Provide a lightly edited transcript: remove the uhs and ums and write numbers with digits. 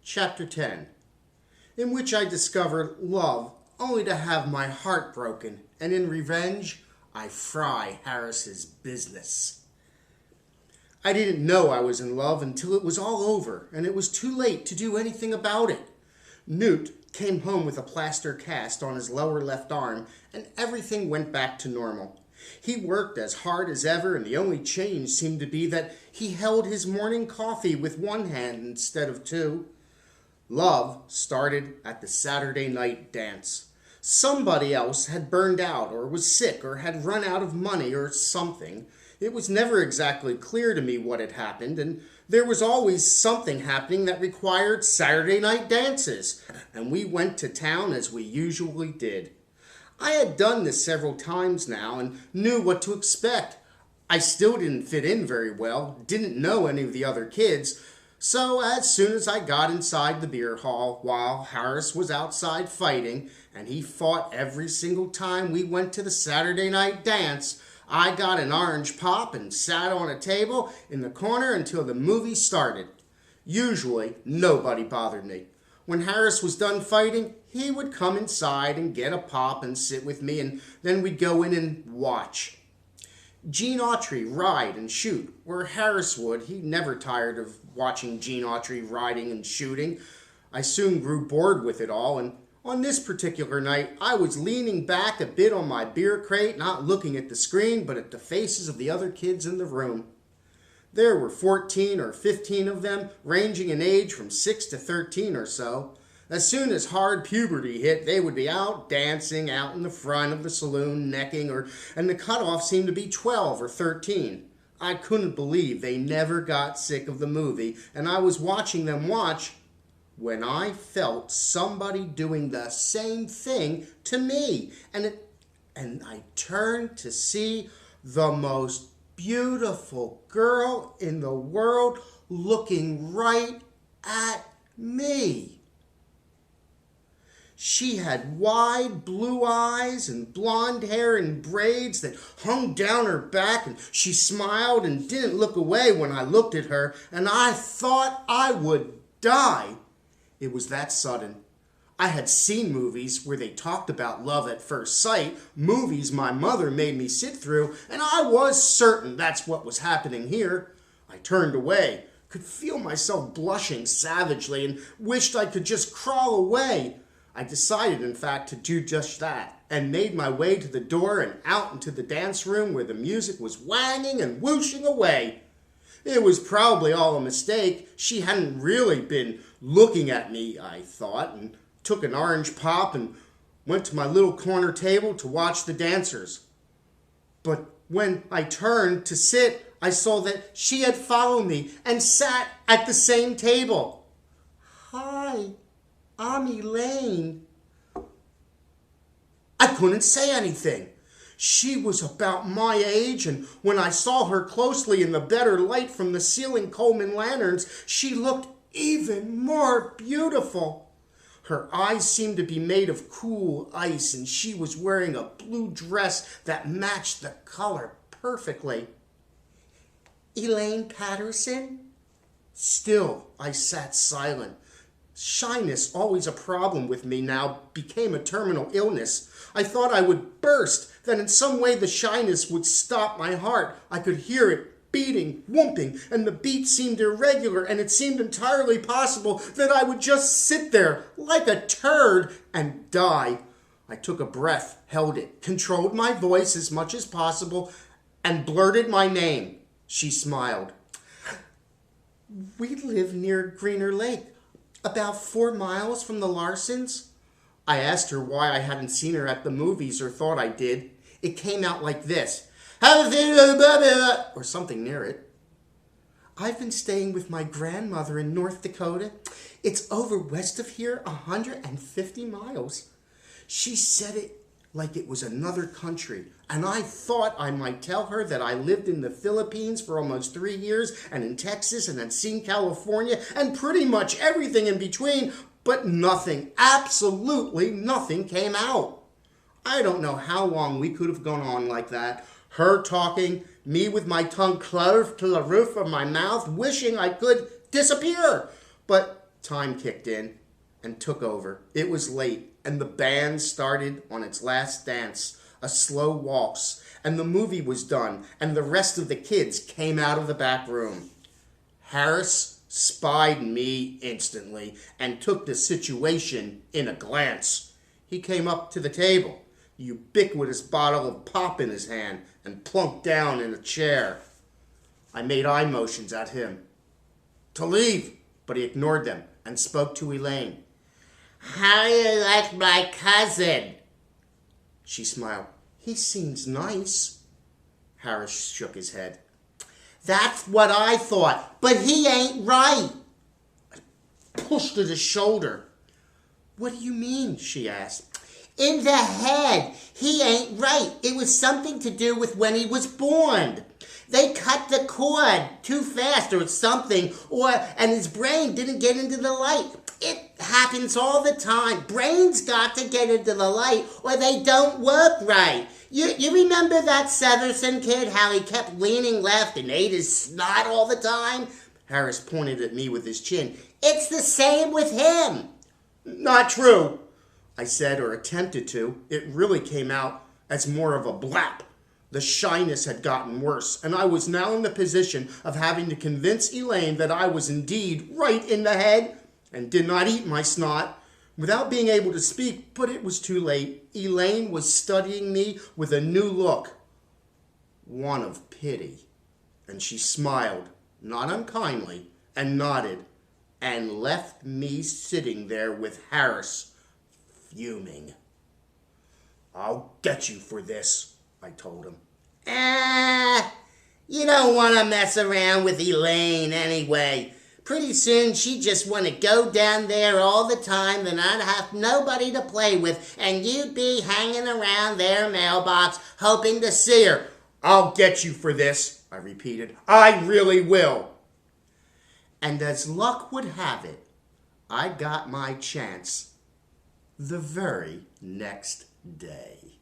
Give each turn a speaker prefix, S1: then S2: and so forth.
S1: Chapter 10, in which I discover love only to have my heart broken, and in revenge, I fry Harris's business. I didn't know I was in love until it was all over, and it was too late to do anything about it. Newt came home with a plaster cast on his lower left arm, and everything went back to normal. He worked as hard as ever, and the only change seemed to be that he held his morning coffee with one hand instead of two. Love started at the Saturday night dance. Somebody else had burned out or was sick or had run out of money or something. It was never exactly clear to me what had happened, and there was always something happening that required Saturday night dances, and we went to town as we usually did. I had done this several times now and knew what to expect. I still didn't fit in very well, didn't know any of the other kids, so as soon as I got inside the beer hall while Harris was outside fighting, and he fought every single time we went to the Saturday night dance, I got an orange pop and sat on a table in the corner until the movie started. Usually, nobody bothered me. When Harris was done fighting, he would come inside and get a pop and sit with me, and then we'd go in and watch. Gene Autry ride and shoot, where Harris would. He never tired of watching Gene Autry riding and shooting. I soon grew bored with it all, and on this particular night, I was leaning back a bit on my beer crate, not looking at the screen, but at the faces of the other kids in the room. There were 14 or 15 of them, ranging in age from 6 to 13 or so. As soon as hard puberty hit, they would be out dancing out in the front of the saloon, necking, and the cutoff seemed to be 12 or 13. I couldn't believe they never got sick of the movie, and I was watching them watch when I felt somebody doing the same thing to me. And I turned to see the most beautiful girl in the world looking right at me. She had wide blue eyes and blonde hair in braids that hung down her back, and she smiled and didn't look away when I looked at her, and I thought I would die. It was that sudden. I had seen movies where they talked about love at first sight, movies my mother made me sit through, and I was certain that's what was happening here. I turned away, could feel myself blushing savagely, and wished I could just crawl away. I decided, in fact, to do just that, and made my way to the door and out into the dance room where the music was whanging and whooshing away. It was probably all a mistake. She hadn't really been looking at me, I thought, and took an orange pop and went to my little corner table to watch the dancers. But when I turned to sit, I saw that she had followed me and sat at the same table. "Hi, I'm Elaine." I couldn't say anything. She was about my age, and when I saw her closely in the better light from the ceiling Coleman lanterns, she looked even more beautiful. Her eyes seemed to be made of cool ice, and she was wearing a blue dress that matched the color perfectly. "Elaine Patterson?" Still, I sat silent. Shyness, always a problem with me now, became a terminal illness. I thought I would burst, that in some way the shyness would stop my heart. I could hear it beating, whooping, and the beat seemed irregular, and it seemed entirely possible that I would just sit there like a turd and die. I took a breath, held it, controlled my voice as much as possible, and blurted my name. She smiled. "We live near Greener Lake, about 4 miles from the Larsons." I asked her why I hadn't seen her at the movies or thought I did. It came out like this, or something near it. "I've been staying with my grandmother in North Dakota. It's over west of here, 150 miles. She said it like it was another country, and I thought I might tell her that I lived in the Philippines for almost 3 years, and in Texas, and had seen California, and pretty much everything in between, but nothing, absolutely nothing came out. I don't know how long we could have gone on like that. Her talking, me with my tongue clove to the roof of my mouth, wishing I could disappear. But Time kicked in and took over. It was late, and the band started on its last dance, a slow waltz, and the movie was done, and the rest of the kids came out of the back room. Harris spied me instantly and took the situation in a glance. He came up to the table, the ubiquitous bottle of pop in his hand, and plunked down in a chair. I made eye motions at him to leave, but he ignored them and spoke to Elaine. "How do you like my cousin?" She smiled. "He seems nice." Harris shook his head. "That's what I thought, but he ain't right." I pushed at his shoulder. "What do you mean?" she asked. "In the head. He ain't right. It was something to do with when he was born. They cut the cord too fast or something, and his brain didn't get into the light. It happens all the time. Brains got to get into the light or they don't work right. You remember that Severson kid, how he kept leaning left and ate his snot all the time?" Harris pointed at me with his chin. "It's the same with him." "Not true," I said, or attempted to. It really came out as more of a blap. The shyness had gotten worse, and I was now in the position of having to convince Elaine that I was indeed right in the head and did not eat my snot. Without being able to speak, but it was too late. Elaine was studying me with a new look, one of pity, and she smiled, not unkindly, and nodded, and left me sitting there with Harris, fuming. "I'll get you for this," I told him. You don't want to mess around with Elaine anyway. Pretty soon she'd just want to go down there all the time, then I'd have nobody to play with, and you'd be hanging around their mailbox hoping to see her. "I'll get you for this," I repeated. "I really will." And as luck would have it, I got my chance the very next day.